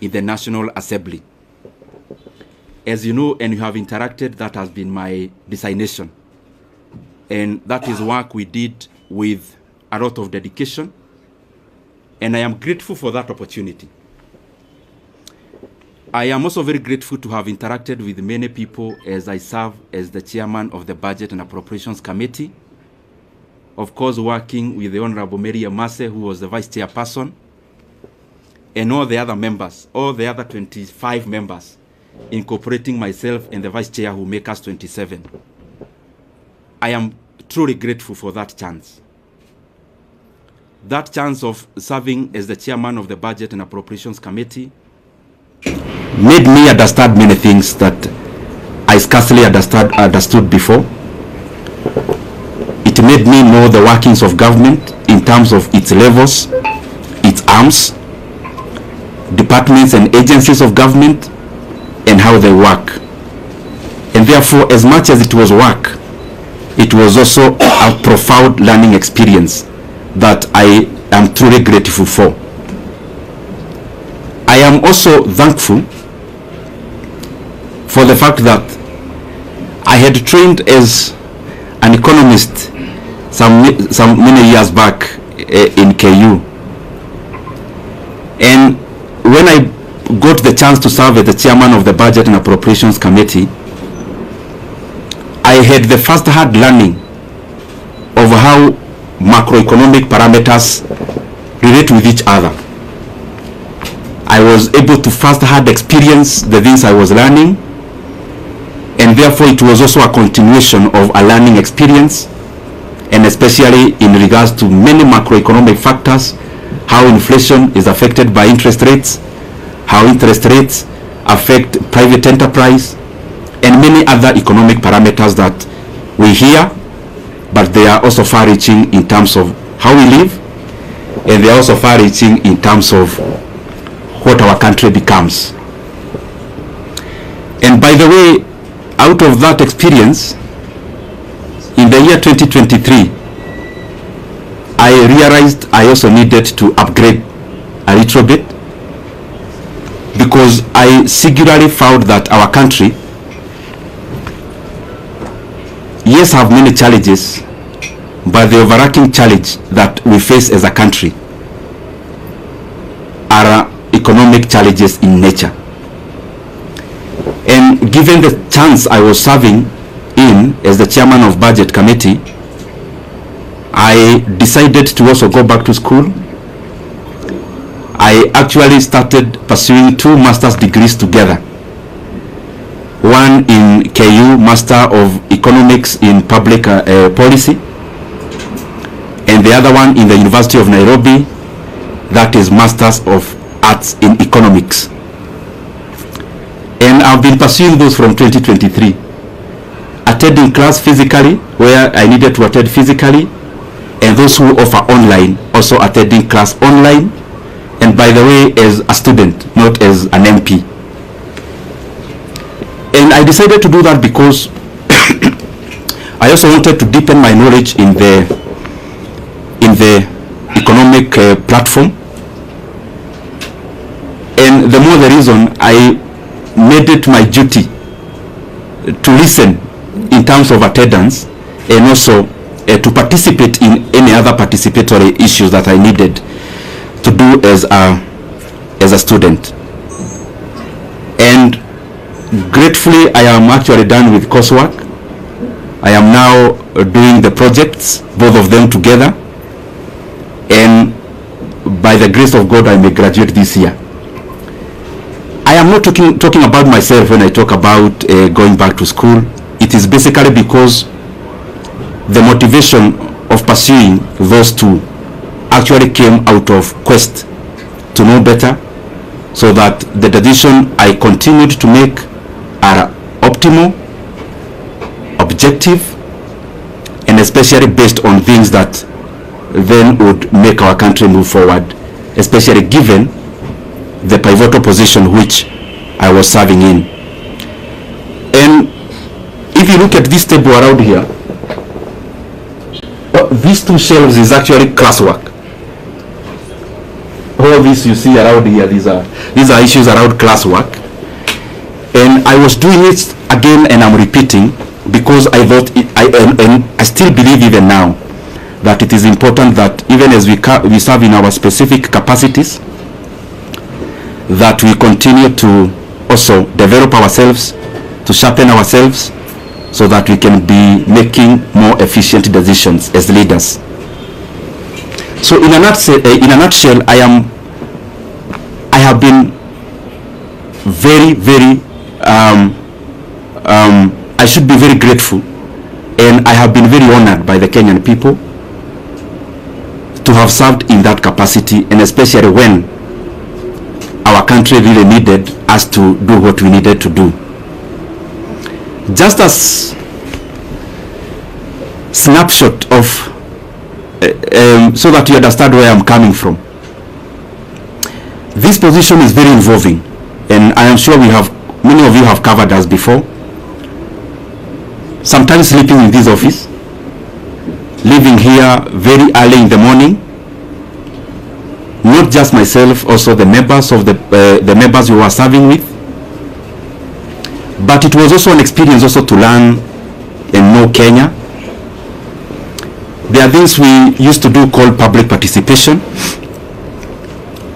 in the National Assembly. As you know and you have interacted, that has been my designation. And that is work we did with a lot of dedication. And I am grateful for that opportunity. I am also very grateful to have interacted with many people as I serve as the chairman of the Budget and Appropriations Committee. Of course, working with the Honorable Mary Amase, who was the vice chairperson, and all the other members, all the other 25 members, incorporating myself and the vice chair who make us 27. I am truly grateful for that chance. That chance of serving as the chairman of the Budget and Appropriations Committee made me understand many things that I scarcely understood before. It made me know the workings of government in terms of its levels, its arms, departments and agencies of government, and how they work. And therefore, as much as it was work, it was also a profound learning experience that I am truly grateful for. I am also thankful for the fact that I had trained as an economist some many years back in KU. And when I got the chance to serve as the chairman of the Budget and Appropriations Committee, I had the first-hand learning of how macroeconomic parameters relate with each other. I was able to first-hand experience the things I was learning, and therefore it was also a continuation of a learning experience, and especially in regards to many macroeconomic factors, how inflation is affected by interest rates, how interest rates affect private enterprise, and many other economic parameters that we hear, but they are also far-reaching in terms of how we live, and they are also far-reaching in terms of what our country becomes. And by the way, out of that experience, in the year 2023, I realized I also needed to upgrade a little bit, because I singularly found that our country, yes, have many challenges, but the overarching challenge that we face as a country are economic challenges in nature. And given the chance I was serving in as the chairman of Budget Committee, I decided to also go back to school. I actually started pursuing 2 master's degrees together. One in KU, Master of Economics in Public Policy, and the other one in the University of Nairobi, that is Masters of Arts in Economics. And I've been pursuing those from 2023, attending class physically where I needed to attend physically, and those who offer online also attending class online, and by the way, as a student, not as an MP. And I decided to do that because I also wanted to deepen my knowledge in the economic platform. And the more the reason, I made it my duty to listen in terms of attendance, and also to participate in any other participatory issues that I needed to do as a student. And gratefully, I am actually done with coursework. I am now doing the projects, both of them together, and by the grace of God, I may graduate this year. I am not talking about myself when I talk about going back to school. It is basically because the motivation of pursuing those 2 actually came out of quest to know better, so that the decision I continued to make are optimal, objective, and especially based on things that then would make our country move forward, especially given the pivotal position which I was serving in. And if you look at this table around here, these 2 shelves is actually classwork. All all this you see around here, these are issues around classwork. And I was doing it again, and I'm repeating, because I thought, and I still believe even now, that it is important that even as we serve in our specific capacities, that we continue to also develop ourselves, to sharpen ourselves, so that we can be making more efficient decisions as leaders. So in a nutshell, I have been very, very, I should be very grateful, and I have been very honored by the Kenyan people to have served in that capacity, and especially when our country really needed us to do what we needed to do. Just as snapshot of so that you understand where I'm coming from. This position is very involving, and I am sure many of you have covered us before. Sometimes sleeping in this office, leaving here very early in the morning. Not just myself, also the members of the members you are serving with. But it was also an experience also to learn and know Kenya. There are things we used to do called public participation,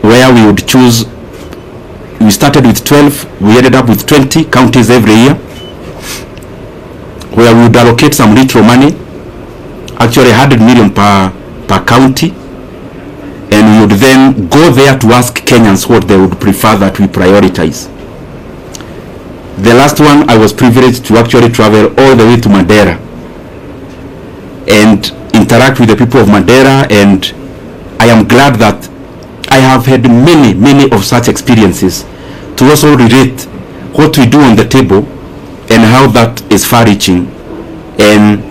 where we would choose. We started with 12, we ended up with 20 counties every year, where we would allocate some retro money, actually 100 million per county, and we would then go there to ask Kenyans what they would prefer that we prioritize. The last one, I was privileged to actually travel all the way to Madeira and interact with the people of Madeira, and I am glad that I have had many of such experiences to also relate what we do on the table and how that is far-reaching and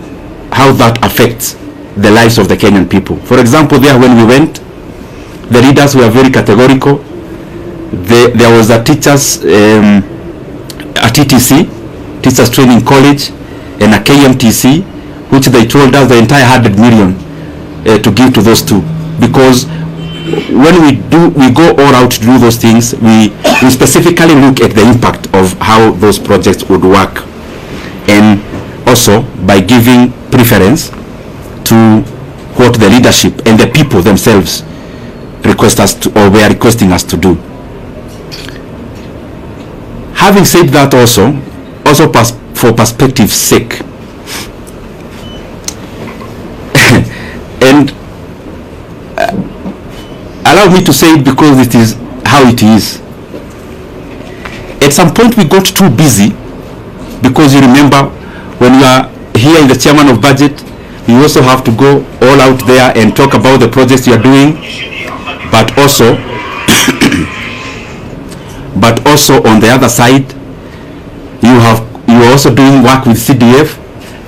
how that affects the lives of the Kenyan people. For example, there when we went, the leaders were very categorical. There was a teachers, a TTC, Teachers Training College, and a KMTC, which they told us the entire 100 million to give to those two, because when we go all out to do those things, we specifically look at the impact of how those projects would work, and also by giving preference to what the leadership and the people themselves request us to, or were requesting us to do. Having said that, also for perspective's sake, and allow me to say it because it is how it is. At some point we got too busy, because you remember when you are here in the chairman of budget, you also have to go all out there and talk about the projects you are doing, but also but also on the other side, you are also doing work with CDF.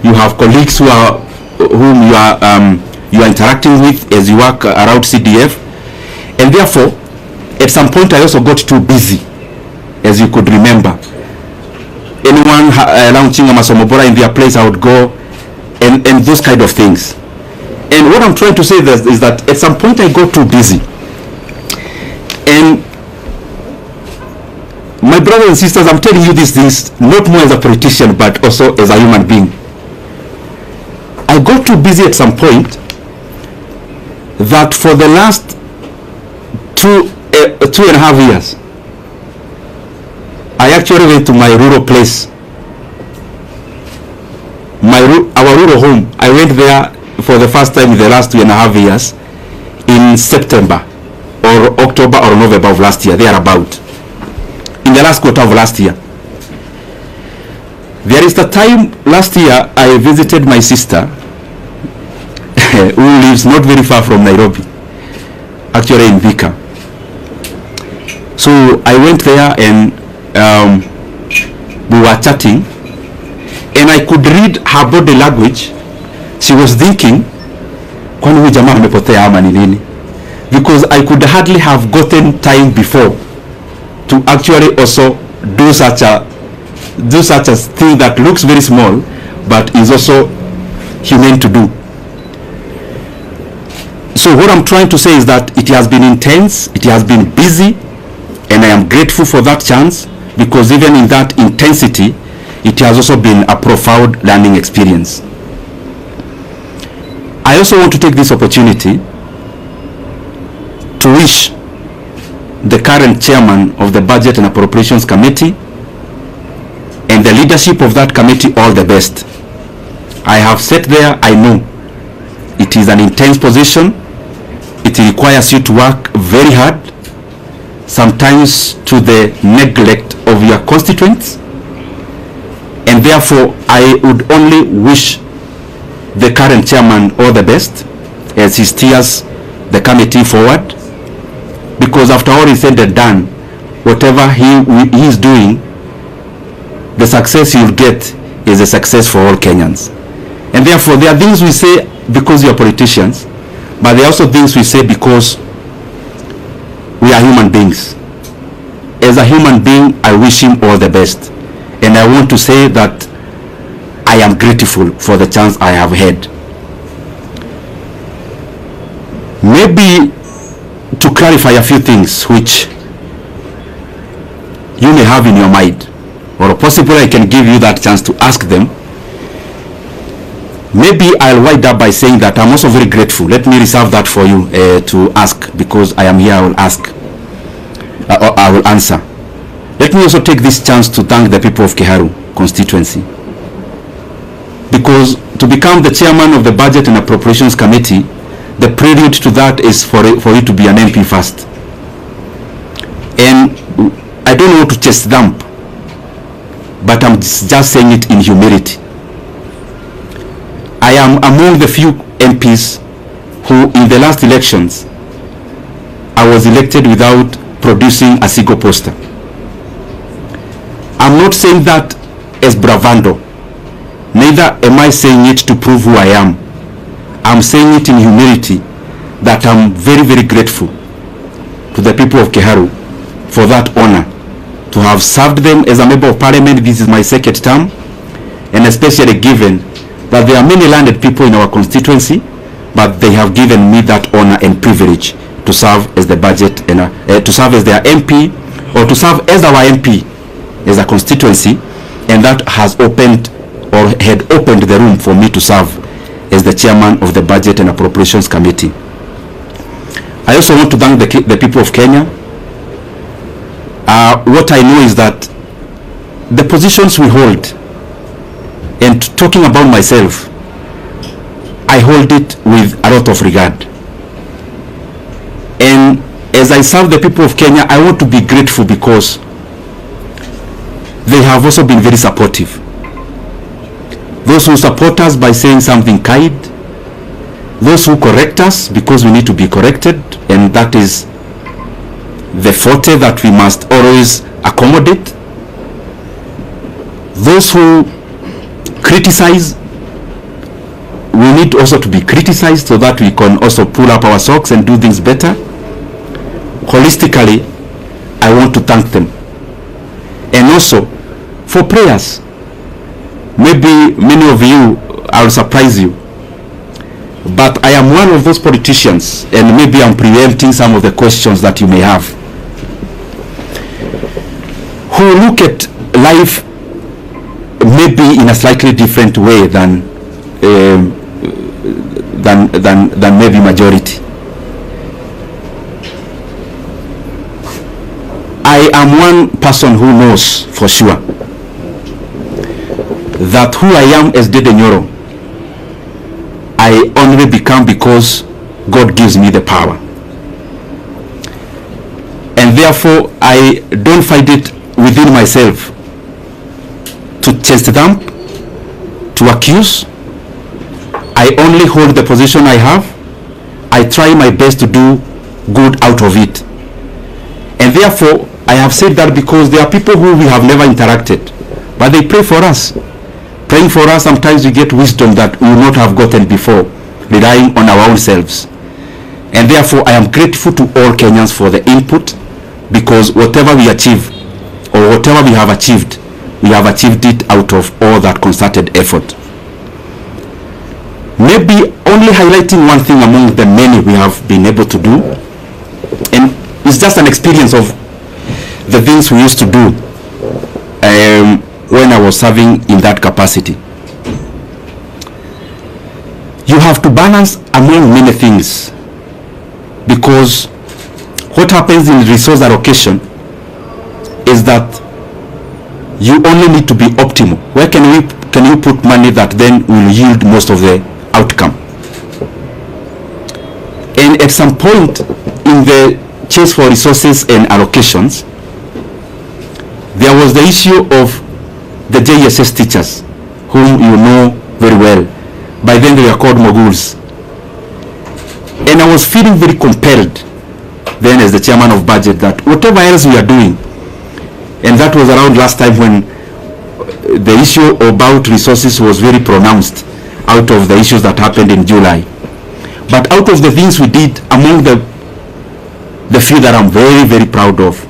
You have colleagues whom you are interacting with as you work around CDF, and therefore at some point I also got too busy, as you could remember. Anyone launching a Masomobora in their place, I would go, and those kind of things. And what I'm trying to say is that at some point I got too busy, and my brothers and sisters, I'm telling you these things not more as a politician but also as a human being. I got too busy at some point that for the last 2.5 years, I actually went to my rural place, our rural home. I went there for the first time in the last 2.5 years in September or October or November of last year, thereabout, in the last quarter of last year. There is the time last year I visited my sister who lives not very far from Nairobi, actually in Vika. So I went there and we were chatting, and I could read her body language. She was thinking, kwani huyu jamaa amepotea ama ni nini? Because I could hardly have gotten time before to actually also do such a thing that looks very small but is also humane to do. So what I'm trying to say is that it has been intense, it has been busy, and I am grateful for that chance, because even in that intensity, it has also been a profound learning experience. I also want to take this opportunity to wish the current chairman of the Budget and Appropriations Committee and the leadership of that committee all the best. I have sat there, I know it is an intense position. It requires you to work very hard, sometimes to the neglect of your constituents, and therefore I would only wish the current chairman all the best as he steers the committee forward, because after all is said and done, whatever he is doing, the success he will get is a success for all Kenyans. And therefore there are things we say because we are politicians, but there are also things we say because we are human beings. As a human being, I wish him all the best, and I want to say that I am grateful for the chance I have had. Maybe to clarify a few things which you may have in your mind, or possibly I can give you that chance to ask them. Maybe I'll wind up by saying that I'm also very grateful. Let me reserve that for you to ask, because I am here, I will ask, or I will answer. Let me also take this chance to thank the people of Kiharu constituency, because to become the chairman of the Budget and Appropriations Committee, the prelude to that is for you to be an MP first. And I don't want to chest thump, but I'm just saying it in humility. I am among the few MPs who, in the last elections, I was elected without producing a single poster. I'm not saying that as bravado, neither am I saying it to prove who I am. I'm saying it in humility, that I'm very, very grateful to the people of Kiharu for that honor, to have served them as a member of parliament. This is my second term, and especially given that there are many landed people in our constituency, but they have given me that honor and privilege to serve as the budget and to serve as their MP, or to serve as our MP as a constituency, and that has opened, or had opened the room for me to serve as the chairman of the Budget and Appropriations Committee. I also want to thank the people of Kenya. What I know is that the positions we hold, and talking about myself, I hold it with a lot of regard. And as I serve the people of Kenya, I want to be grateful because they have also been very supportive. Those who support us by saying something kind, those who correct us because we need to be corrected, and that is the forte that we must always accommodate. Those who criticize, we need also to be criticized so that we can also pull up our socks and do things better. Holistically, I want to thank them. And also for prayers. Maybe many of you, I'll surprise you, but I am one of those politicians, and maybe I'm preempting some of the questions that you may have, who look at life maybe in a slightly different way than maybe majority. I am one person who knows for sure that who I am as Nyoro, I only become because God gives me the power. And therefore, I don't find it within myself to chest thump, to accuse. I only hold the position I have. I try my best to do good out of it. And therefore, I have said that because there are people who we have never interacted, but they pray for us. Praying for us, sometimes we get wisdom that we would not have gotten before, relying on our own selves. And therefore, I am grateful to all Kenyans for the input, because whatever we achieve, or whatever we have achieved it out of all that concerted effort. Maybe only highlighting one thing among the many we have been able to do, and it's just an experience of the things we used to do when I was serving in that capacity. You have to balance among many things, because what happens in resource allocation is that you only need to be optimal. Where can you put money that then will yield most of the outcome? And at some point in the chase for resources and allocations, there was the issue of the JSS teachers, whom you know very well. By then they were called moguls. And I was feeling very compelled then as the chairman of budget that whatever else we are doing, and that was around last time when the issue about resources was very pronounced out of the issues that happened in July. But out of the things we did, among the few that I'm very, very proud of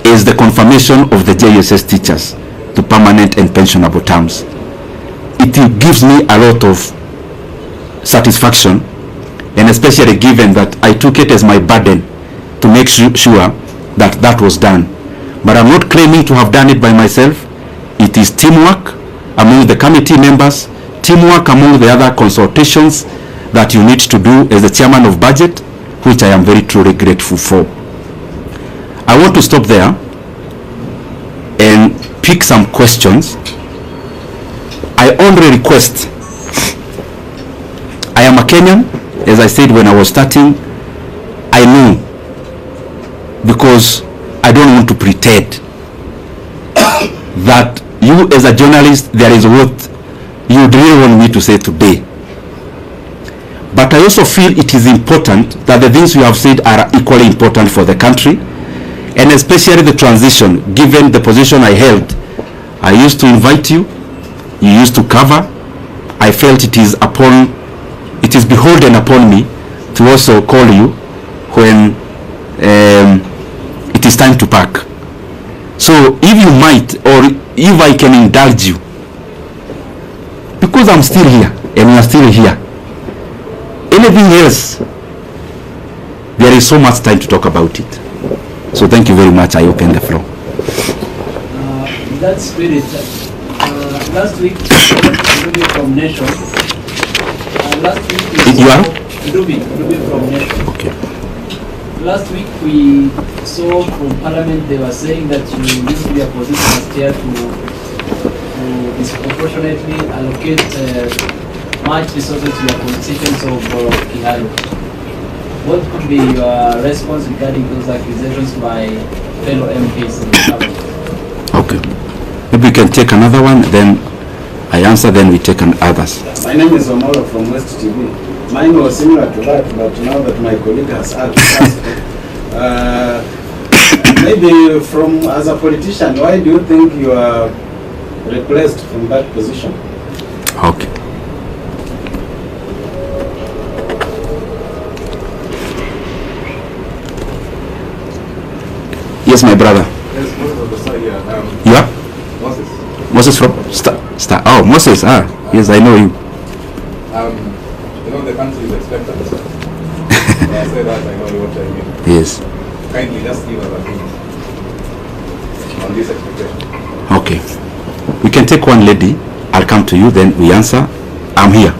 is the confirmation of the JSS teachers to permanent and pensionable terms. It gives me a lot of satisfaction, and especially given that I took it as my burden to make sure that that was done. But I'm not claiming to have done it by myself. It is teamwork among the committee members, teamwork among the other consultations that you need to do as the chairman of budget, which I am very truly grateful for. I want to stop there and pick some questions. I only request, I am a Kenyan, as I said when I was starting. I know, because I don't want to pretend that you as a journalist, there is what you really want me to say today. But I also feel it is important that the things you have said are equally important for the country, and especially the transition. Given the position I held, I used to invite you, you used to cover. I felt it is beholden upon me to also call you when it is time to pack. So if you might, or if I can indulge you, because I'm still here and we are still here, anything else, there is so much time to talk about it. So thank you very much. I open the floor. In that spirit, last week, Ndindi from Nation. Last week you are? Ndindi from Nation. Okay. Last week we saw from Parliament they were saying that you used your position as chair to disproportionately allocate much resources to your constituents of Kiharu. What could be your response regarding those accusations by fellow MPs in the Parliament? Okay. Maybe we can take another one, then I answer, then we take others. My name is Omolo from West TV. Mine was similar to that, but now that my colleague has asked, maybe as a politician, why do you think you are replaced from that position? Okay. Yes, my brother. Yes, Moses on the side here. You are? Moses. Moses from Star. Oh, Moses. Yes, I know you. You know the country is expectant. When I say that, I know what I mean. Yes. Kindly just give us a hint on this expectation. Okay. We can take one lady. I'll come to you, then we answer. I'm here.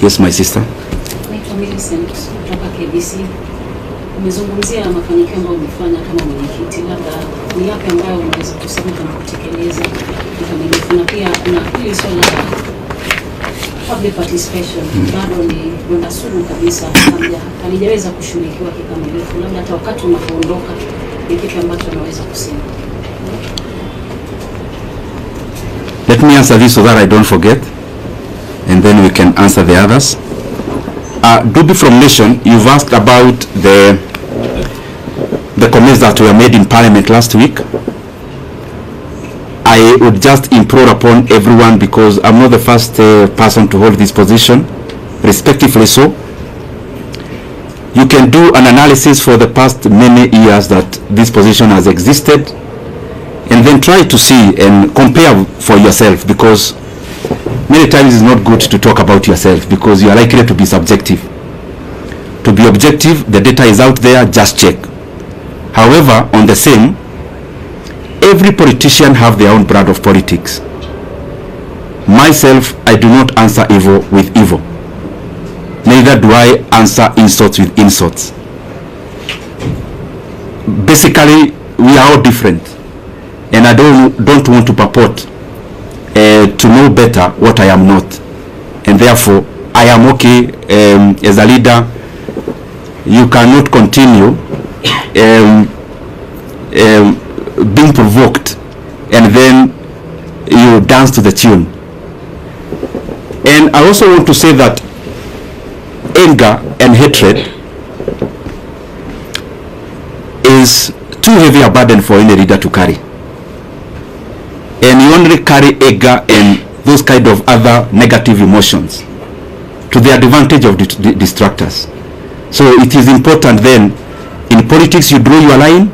Yes, my sister. Naitwa Millicent kutoka KBC. Umezungumzia mafanikio ambayo umefanya kama mwenyekiti, labda ni yapi ambayo unaweza kusema kama kutekeleza kikamilifu, na pia kuna hili swala la public participation bado ni donda sugu kabisa, halijaweza kushughulikiwa kikamilifu, labda hata wakati unapoondoka ni kitu ambacho unaweza kusema. Let me answer this so that I don't forget, and then we can answer the others. Dubi from Nation, you've asked about the comments that were made in Parliament last week. I would just implore upon everyone, because I'm not the first person to hold this position, respectively so. You can do an analysis for the past many years that this position has existed, and then try to see and compare for yourself, because many times it's not good to talk about yourself because you are likely to be subjective. To be objective, the data is out there, just check. However, on the same, every politician have their own brand of politics. Myself, I do not answer evil with evil. Neither do I answer insults with insults. Basically, we are all different, and I don't want to purport to know better what I am not, and therefore I am okay as a leader. You cannot continue being provoked and then you dance to the tune. And I also want to say that anger and hatred is too heavy a burden for any leader to carry. And you only carry anger and those kind of other negative emotions to the advantage of the distractors. So it is important then, in politics you draw your line,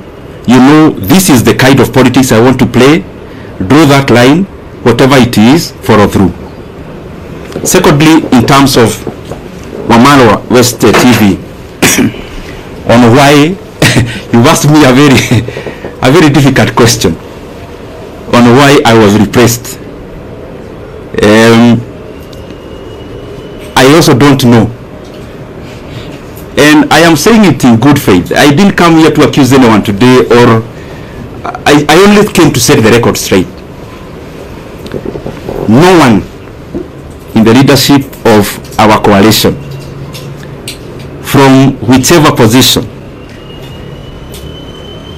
you know this is the kind of politics I want to play, draw that line, whatever it is, follow through. Secondly, in terms of Wamalwa West TV, on why, you've asked me a very difficult question on why I was repressed. I also don't know. And I am saying it in good faith. I didn't come here to accuse anyone today, or I only came to set the record straight. No one in the leadership of our coalition, from whichever position,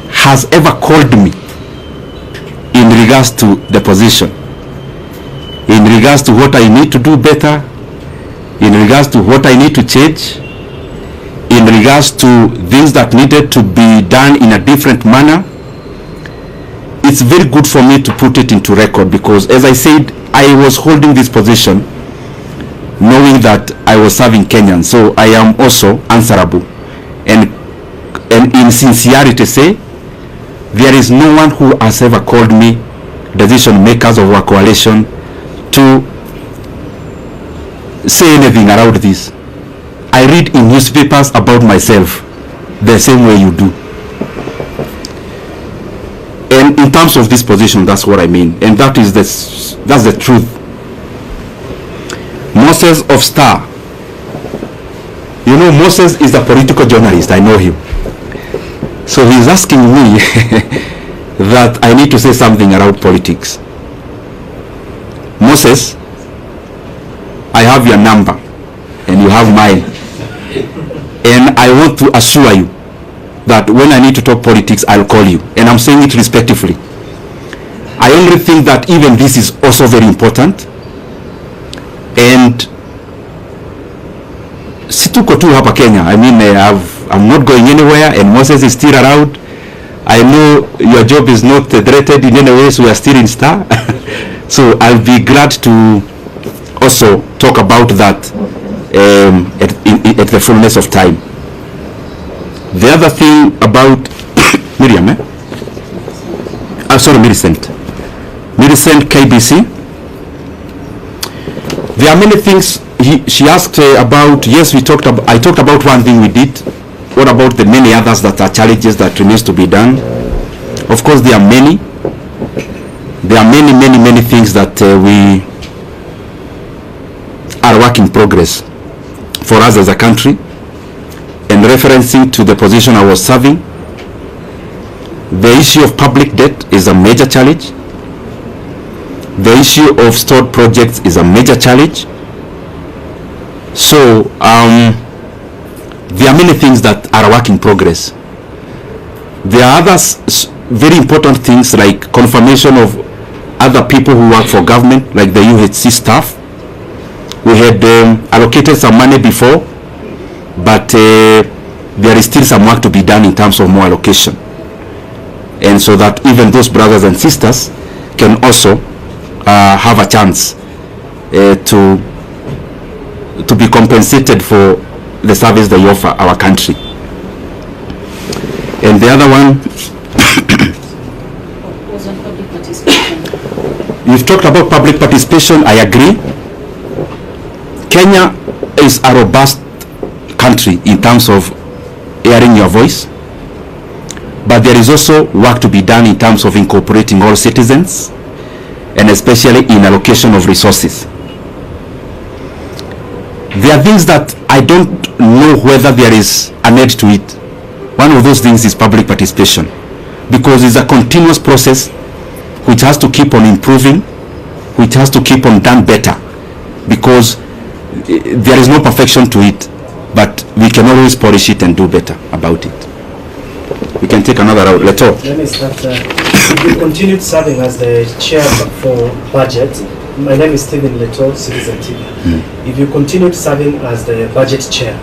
has ever called me in regards to the position, in regards to what I need to do better, in regards to what I need to change, in regards to things that needed to be done in a different manner. It's very good for me to put it into record because, as I said, I was holding this position knowing that I was serving Kenyans, so I am also answerable. And in sincerity say, there is no one who has ever called me, decision makers of our coalition, to say anything around this. I read in newspapers about myself the same way you do. And in terms of this position, that's what I mean, and that's the truth. Moses of Star, you know, Moses is a political journalist, I know him. So he's asking me that I need to say something around politics. Moses, I have your number and you have mine, and I want to assure you that when I need to talk politics, I'll call you, and I'm saying it respectfully. I only think that even this is also very important, and situko tu hapa Kenya. I mean, I'm not going anywhere, and Moses is still around. I know your job is not threatened in any way, so we are still in Star. So I'll be glad to also talk about that at the fullness of time. The other thing about Miriam, Millicent KBC. There are many things she asked about. Yes, I talked about one thing we did. What about the many others that are challenges that remains to be done? Of course, there are many. There are many things that we are work in progress for us as a country. And referencing to the position I was serving, the issue of public debt is a major challenge. The issue of stored projects is a major challenge. So there are many things that are a work in progress. There are others, very important things like confirmation of other people who work for government, like the UHC staff. We had allocated some money before, but there is still some work to be done in terms of more allocation, and so that even those brothers and sisters can also have a chance to be compensated for the service they offer our country. And the other one was on public participation. You've talked about public participation. I agree. Kenya is a robust country in terms of hearing your voice, but there is also work to be done in terms of incorporating all citizens, and especially in allocation of resources. There are things that I don't know whether there is a need to it. One of those things is public participation, because it's a continuous process which has to keep on improving, which has to keep on done better, because there is no perfection to it, but we can always polish it and do better about it. We can take another round. Let's talk. Let me start. If you continued serving as the chair for budget, my name is Stephen Leto, Citizen TV. If you continued serving as the budget chair,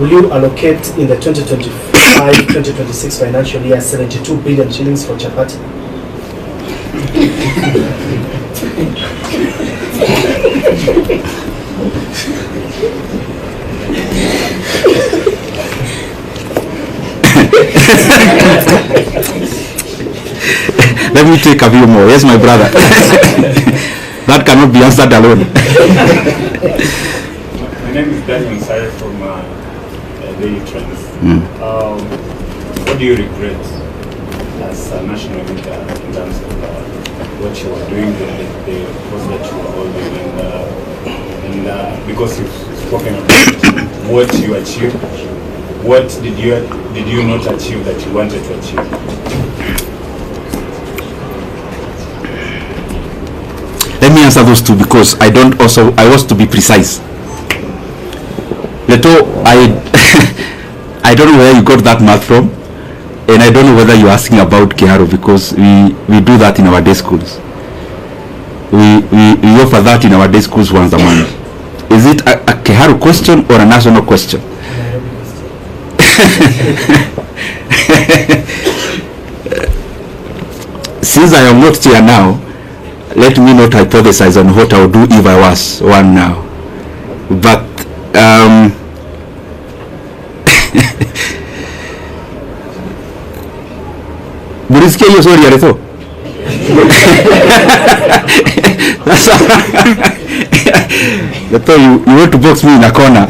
will you allocate in the 2025-2026 financial year 72 billion shillings for chapati? Let me take a few more. Yes, my brother. That cannot be answered alone. My name is Daniel Sire from Daily Trends. What do you regret as a national leader in terms of what you are doing, the post that you are holding, and because you've spoken about what you achieved, what did you not achieve that you wanted to achieve? Let me answer those two, because I was to be precise. Leto, I don't know where you got that math from, and I don't know whether you're asking about Kiharu, because we do that in our day schools. We offer that in our day schools once a month. Is it a Kiharu question or a national question? Since I am not here now, let me not hypothesize on what I would do if I was one now. But Burisikia hiyo sorry Aretho. You want to box me in a corner.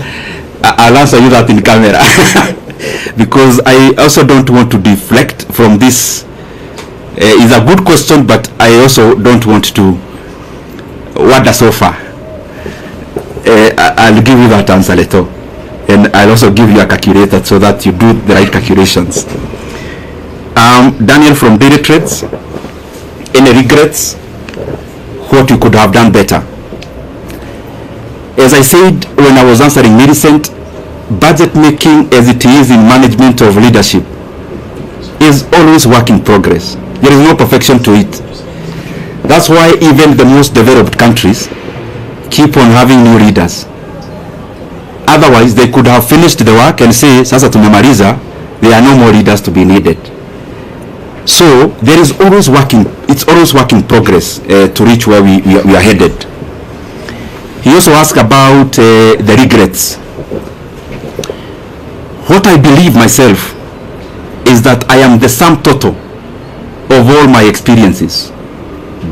I'll answer you that in camera. Because I also don't want to deflect from this. It's a good question, but I also don't want to wonder so far. I'll give you that answer later, and I'll also give you a calculator so that you do the right calculations. Daniel from Daily Trades, any regrets? What you could have done better? As I said when I was answering Millicent, budget making as it is in management of leadership is always work in progress. There is no perfection to it. That's why even the most developed countries keep on having new leaders. Otherwise, they could have finished the work and say, sasa tumemaliza, there are no more leaders to be needed. So there is always it's always work in progress to reach where we are headed. He also asked about the regrets. What I believe myself is that I am the sum total of all my experiences,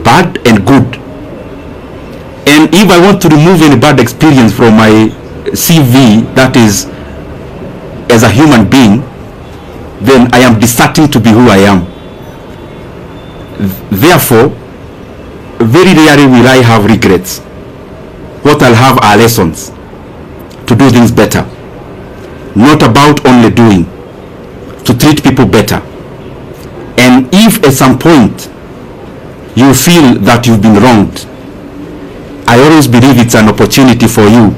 bad and good. And if I want to remove any bad experience from my CV, that is as a human being, then I am deserting to be who I am. Therefore, very rarely will I have regrets. What I'll have are lessons to do things better. Not about only doing, to treat people better. And if at some point you feel that you've been wronged, I always believe it's an opportunity for you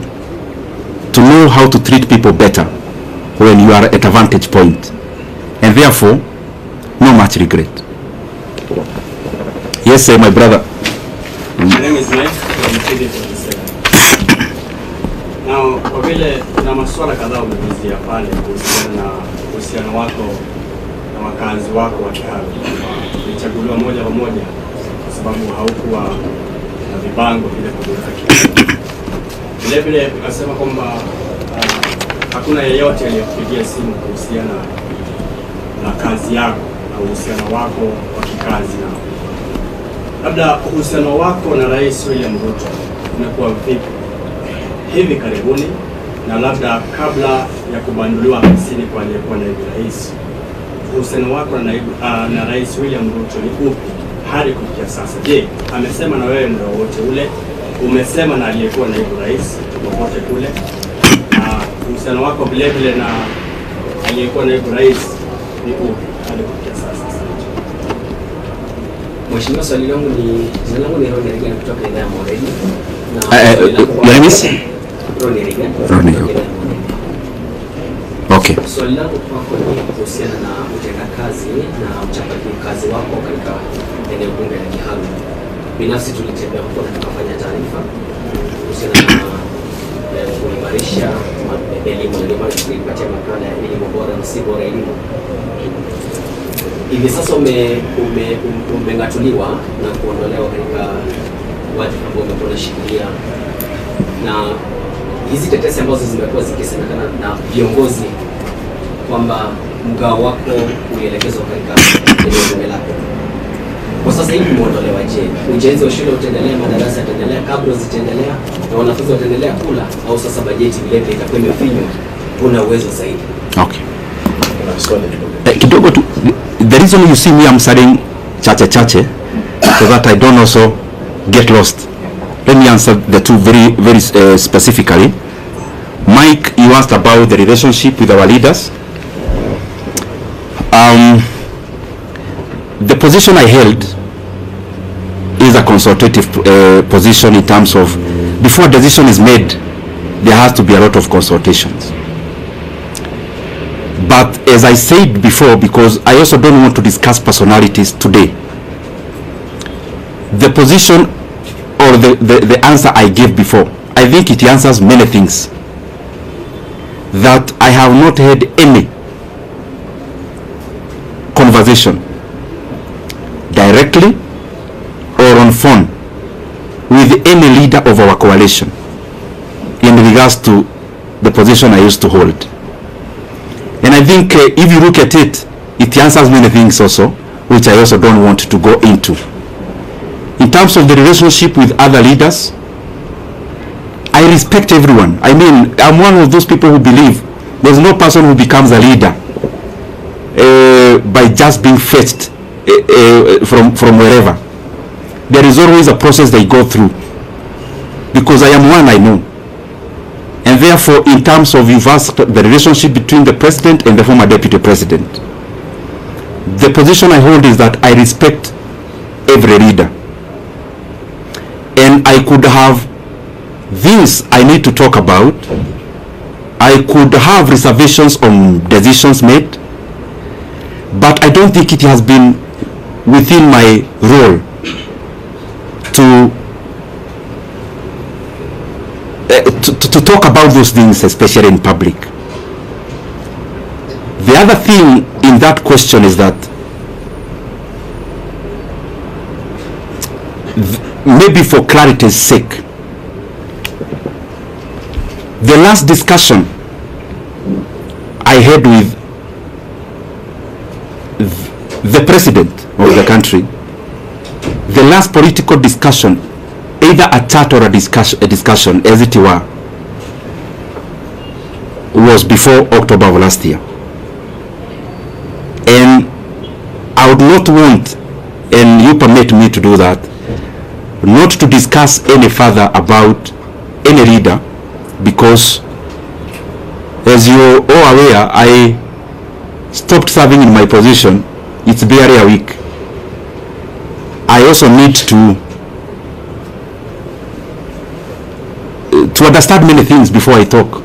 to know how to treat people better when you are at a vantage point. And therefore, no much regret. Yes, sir, my brother. My name is Mike from AD47. Now, kwa vile na masuala kadhaa umezungumzia pale kuhusiana na uhusiano wako na wakazi wako wa Kiharu, ulichaguliwa moja kwa moja kwa sababu haukuwa na vibango vile kutoka Kiharu. Vile vile ukasema kwamba hakuna yeyote aliyekupigia simu kuhusiana na kazi yako na uhusiano wako wa kikazi. Na labda uhusiano wako na Rais William Ruto umekuwa vipi? hivi karibuni na labda kabla ya kubanduliwa afisini kwa aliyekuwa naibu rais, uhusiano wako na Rais William Ruto ni upi hadi kufikia sasa? Je, amesema na wewe muda wote ule? Umesema na aliyekuwa naibu rais popote kule? Uhusiano wako vile vile na aliyekuwa naibu rais ni upi hadi kufikia sasa? Mheshimiwa, swali langu ni Ronny kutoka idhaa ya Moreni. Okay. Swali langu kwako ni kuhusiana na utendakazi na uchapaji kazi wako katika eneo bunge la Kiharu. Binafsi tulitembea huko na tukafanya taarifa kuhusiana na kuimarisha elimu, ndio maana tulipatia makala ya elimu bora na si bora elimu. Hivi sasa umengatuliwa na kuondolewa katika wadhifa ambao umekuwa unashikilia, na hizi tetesi ambazo zimekuwa zikisemekana na viongozi kwamba mgao wako ulielekezwa katika eneo bunge lako, kwa sasa hivi umeondolewa. Je, ujenzi wa shule utaendelea, madarasa yataendelea, kabla zitaendelea na wanafunzi wataendelea kula, au sasa bajeti vile vile itakuwa imefinywa, kuna uwezo zaidi? Okay. Kidogo tu, the reason you see me answering chache so that I don't also get lost. Let me answer the two very specifically. Mike, you asked about the relationship with our leaders. The position I held is a consultative position in terms of, before a decision is made, there has to be a lot of consultations. But as I said before, because I also don't want to discuss personalities today, the position or the answer I gave before, I think it answers many things. That I have not had any conversation directly or on phone with any leader of our coalition in regards to the position I used to hold. And I think if you look at it, it answers many things also, which I also don't want to go into. In terms of the relationship with other leaders, I respect everyone. I mean, I'm one of those people who believe there's no person who becomes a leader by just being fetched from wherever. There is always a process they go through. Because I am one, I know. And therefore, in terms of you've asked the relationship between the president and the former deputy president, the position I hold is that I respect every leader. And I could have things I need to talk about. I could have reservations on decisions made, but I don't think it has been within my role to talk about those things, especially in public. The other thing in that question is that maybe for clarity's sake, the last discussion I had with the president of the country, the last political discussion, either a chat or a discussion as it were, was before October of last year. And I would not want, and you permit me to do that, not to discuss any further about any leader, because as you are all aware, I stopped serving in my position. It's barely a week. I also need to understand many things before I talk,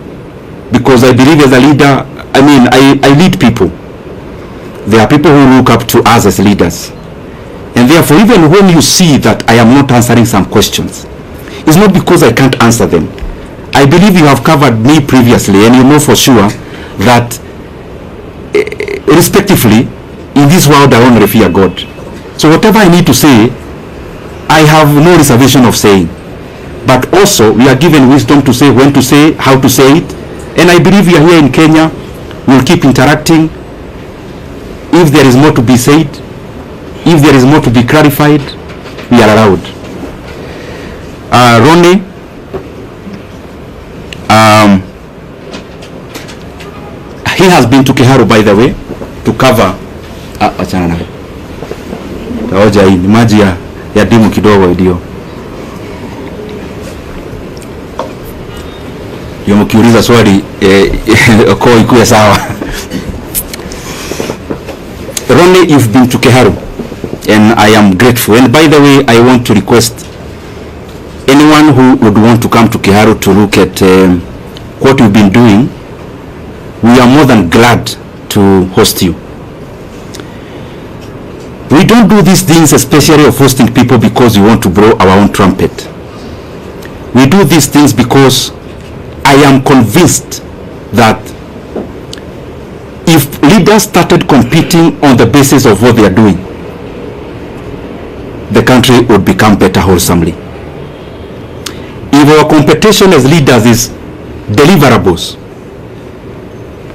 because I believe as a leader, I mean, I lead people. There are people who look up to us as leaders, and therefore even when you see that I am not answering some questions, it's not because I can't answer them. I believe you have covered me previously, and you know for sure that respectively in this world I only fear God. So whatever I need to say, I have no reservation of saying. But also we are given wisdom to say when to say, how to say it. And I believe we are here in Kenya, we'll keep interacting. If there is more to be said, if there is more to be clarified, we are allowed. Ronnie, he has been to Kiharu, by the way, to cover achana nayo taoja hii ni maji ya dimu kidogo ndio mkiuliza swali kwa ikuwe sawa. Ronnie, you've been to Kiharu and I am grateful, and by the way I want to request anyone who would want to come to Kiharu to look at what you've been doing. We are more than glad to host you. We don't do these things, especially of hosting people, because we want to blow our own trumpet. We do these things because I am convinced that if leaders started competing on the basis of what they are doing, the country would become better wholesomely. If our competition as leaders is deliverables,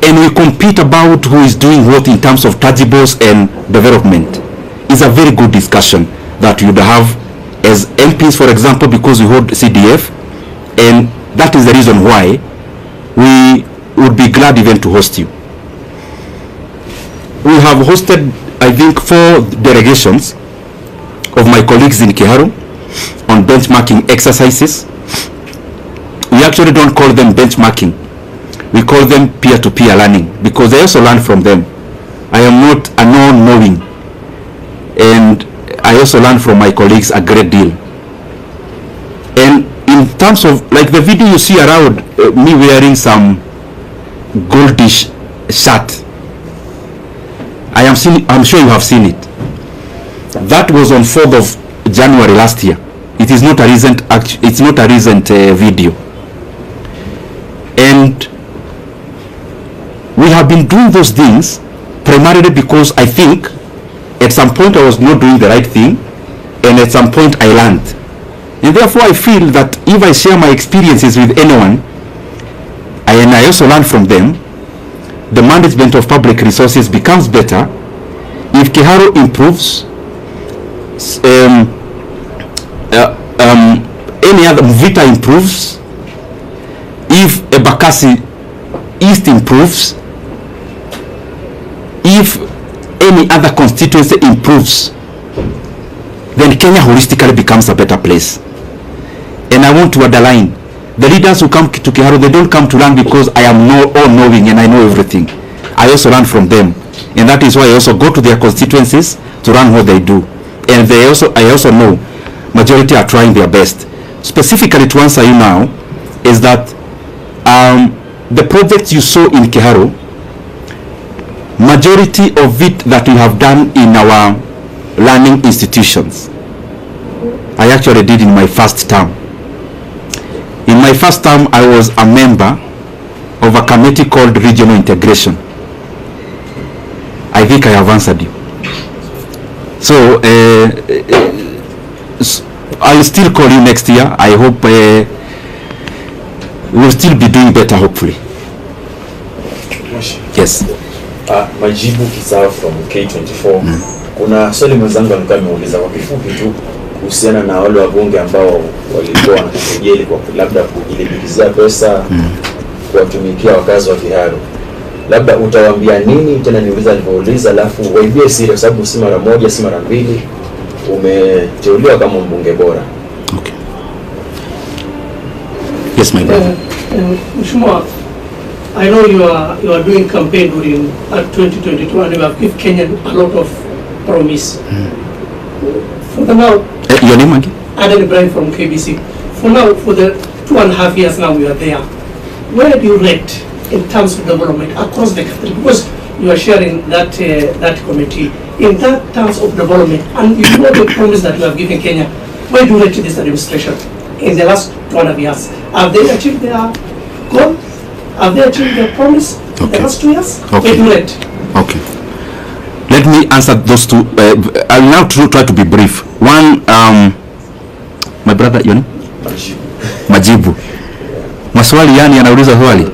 and we compete about who is doing what in terms of tangibles and development, is a very good discussion that you would have as MPs, for example, because we hold CDF, and that is the reason why we would be glad even to host you. We have hosted, I think, 4 delegations of my colleagues in Kiharu on benchmarking exercises. We actually don't call them benchmarking. We call them peer-to-peer learning, because I also learn from them. I am not a non-knowing, and I also learn from my colleagues a great deal. And in terms of, like the video you see around me wearing some goldish shirt, I'm sure you have seen it. That was on 4th of January last year. It is not a recent video. And we have been doing those things primarily because I think at some point I was not doing the right thing, and at some point I learned. And therefore I feel that if I share my experiences with anyone, and I also learn from them, the management of public resources becomes better. If Kiharu improves, any other Mvita improves, if Ebakasi East improves, if any other constituency improves, then Kenya holistically becomes a better place. And I want to underline, the leaders who come to Kiharu, they don't come to learn because I am all-knowing and I know everything. I also learn from them, and that is why I also go to their constituencies to learn what they do. And I also know majority are trying their best. Specifically to answer you now, is that the projects you saw in Kiharu, majority of it that we have done in our learning institutions, I actually did in my first term. In my first term, I was a member of a committee called Regional Integration. I think I have answered you. So I'll still call you next year. I hope we'll still be doing better, hopefully. Yes. Majibu Kisao from K24. Kuna swali mwenzangu alikuwa ameuliza kwa kifupi tu kuhusiana na wale wabunge ambao walikuwa wanakejeli kwa labda kujilipizia pesa kuwatumikia wakazi wa Kiharu. Labda utawaambia nini? Tena niuliza alivyouliza, alafu waibie siri, kwa sababu si mara moja si mara mbili umeteuliwa kama mbunge bora. Okay. Yes, my brother. Mheshimiwa, I know you are doing campaign during 2022 and you have given Kenya a lot of promise. For the now, your name again? Adan Ibrahim from KBC. For now, for the 2.5 years now we are there. Where do you rate in terms of development across the country? Because you are sharing that that committee in that terms of development, and you know the promise that you have given Kenya. Where do you rate this administration in the last 2.5 years? Have they achieved their goal? Have they achieved their promise in the last 2 years? Okay. Where do you rate? Okay. Let me answer those two. I will now try to be brief. One, my brother, your name? Majibu. Maswali yani anauliza swali.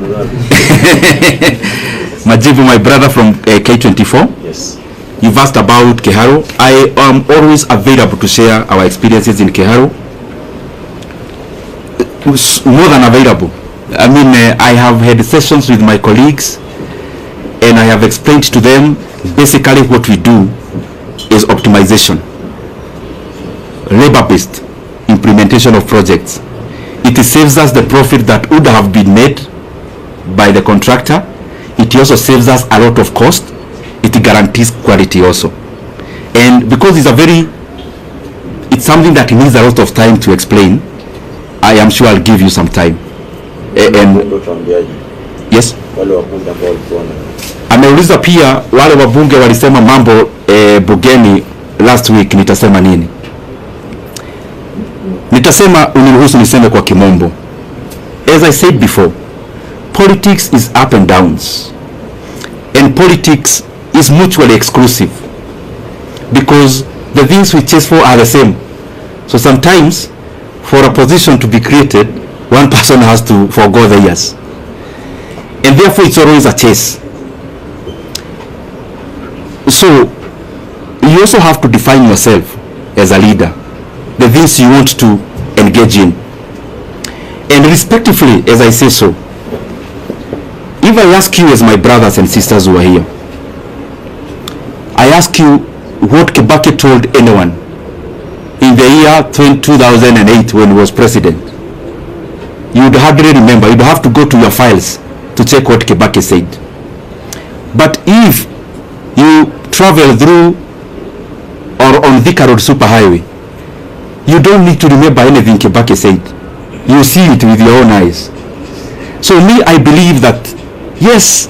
Majibu, my brother from K24. Yes. You've asked about Kiharu. I am always available to share our experiences in Kiharu. More than available. I mean, I have had sessions with my colleagues, and I have explained to them basically what we do is optimization, labor-based implementation of projects. It saves us the profit that would have been made by the contractor. It also saves us a lot of cost. It guarantees quality also. And because it's something that needs a lot of time to explain, I am sure I'll give you some time. Yes. Ameuliza pia wale wabunge walisema mambo bungeni last week, nitasema nini? Nitasema, uniruhusu niseme kwa kimombo. As I said before, politics is up and downs, and politics is mutually exclusive, because the things we chase for are the same. So sometimes for a position to be created, one person has to forgo the years, and therefore it's always a chase. So you also have to define yourself as a leader, the things you want to engage in, and respectively, as I say so. If I ask you, as my brothers and sisters who are here, I ask you what Kibaki told anyone in the year 2008 when he was president, you would hardly remember. You'd have to go to your files to check what Kibaki said. But if you travel through or on Thika Road Superhighway, you don't need to remember anything Kibaki said. You see it with your own eyes. So me, I believe that yes,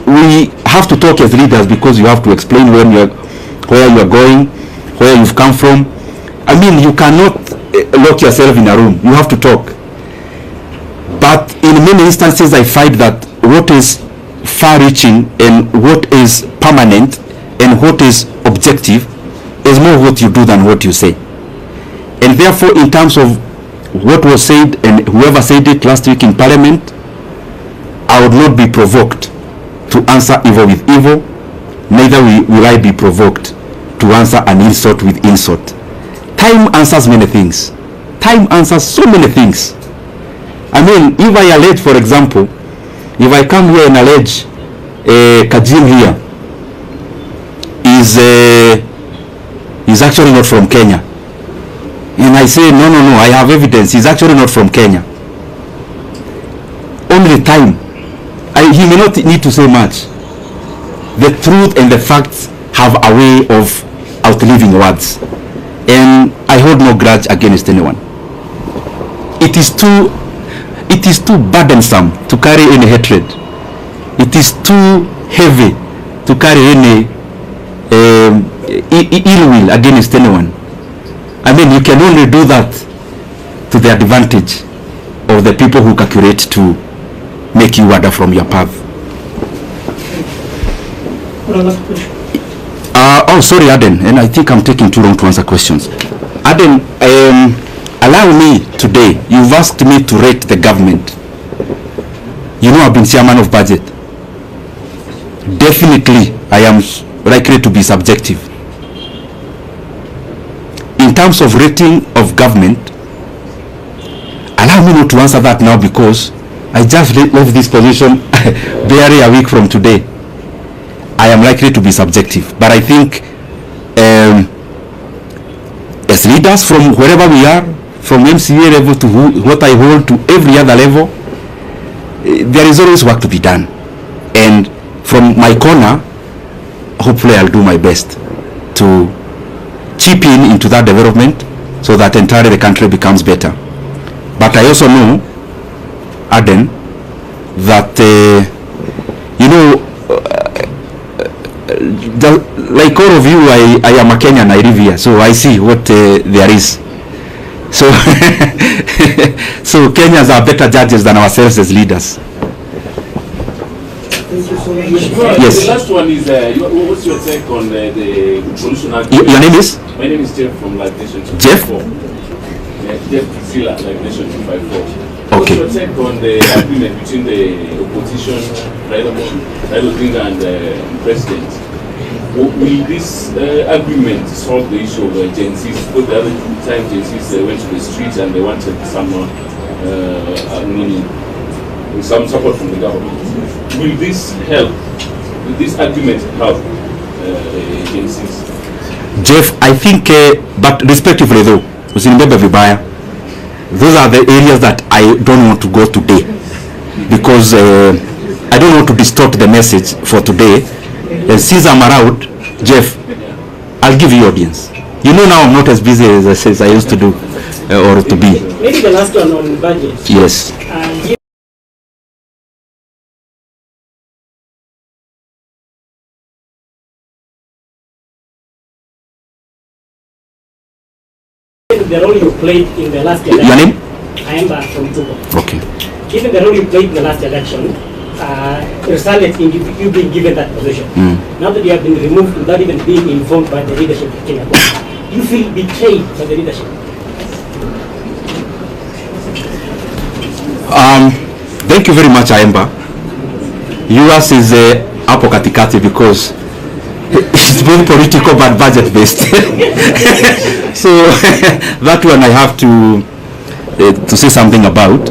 we have to talk as leaders, because you have to explain where you are going, where you've come from. I mean, you cannot lock yourself in a room. You have to talk. But in many instances, I find that what is far-reaching and what is permanent and what is objective is more what you do than what you say. And therefore, in terms of what was said and whoever said it last week in Parliament, I would not be provoked to answer evil with evil, neither will I be provoked to answer an insult with insult. Time answers many things. Time answers so many things. I mean, if I allege, for example, if I come here and allege Kajim here is actually not from Kenya, and I say no, I have evidence, he's actually not from Kenya, only time. He may not need to say much. The truth and the facts have a way of outliving words, and I hold no grudge against anyone. It is too burdensome to carry any hatred. It is too heavy to carry any ill will against anyone. I mean, you can only do that to the advantage of the people who calculate to make you wander from your path. Oh, sorry, Aden, and I think I'm taking too long to answer questions. Aden, allow me today, you've asked me to rate the government. You know, I've been chairman of budget. Definitely, I am likely to be subjective. In terms of rating of government, allow me not to answer that now, because I just left this position barely a week from today. I am likely to be subjective, but I think as leaders from wherever we are, from MCA level to what I hold to every other level, there is always work to be done. And from my corner, hopefully I'll do my best to chip in into that development so that entirely the country becomes better. But I also know, Aden, that you know, like all of you, I am a Kenyan, I live here, so I see what there is. So so Kenyans are better judges than ourselves as leaders. Yes. The last one is, what's your take on the solution? Your name is? My name is Jeff from Live Nation 254. Jeff? Jeff Zilla, Live Nation 254. Okay. What's your take on the agreement between the opposition, Raila Odinga, and the president? Will this agreement solve the issue of Gen Zs? Because the other time Gen Zs went to the streets and they wanted someone, with some support from the government. Will this help? Will this agreement help the agencies? Jeff, I think, but respectively though, usinibebe vibaya, those are the areas that I don't want to go today, because I don't want to distort the message for today. And since I'm around, Jeff, I'll give you audience. You know now I'm not as busy as I used to do, or to be. Maybe the last one on budget. Yes. The role you played in the last election. Your name? I am from Togo. Okay. Given the role you played in the last election, resulted in you being given that position. Now that you have been removed without even being informed by the leadership of Kenya, you feel betrayed by the leadership? Thank you very much, Aemba. Yours is hapo katikati because it's both political but budget based. So that one I have to say something about.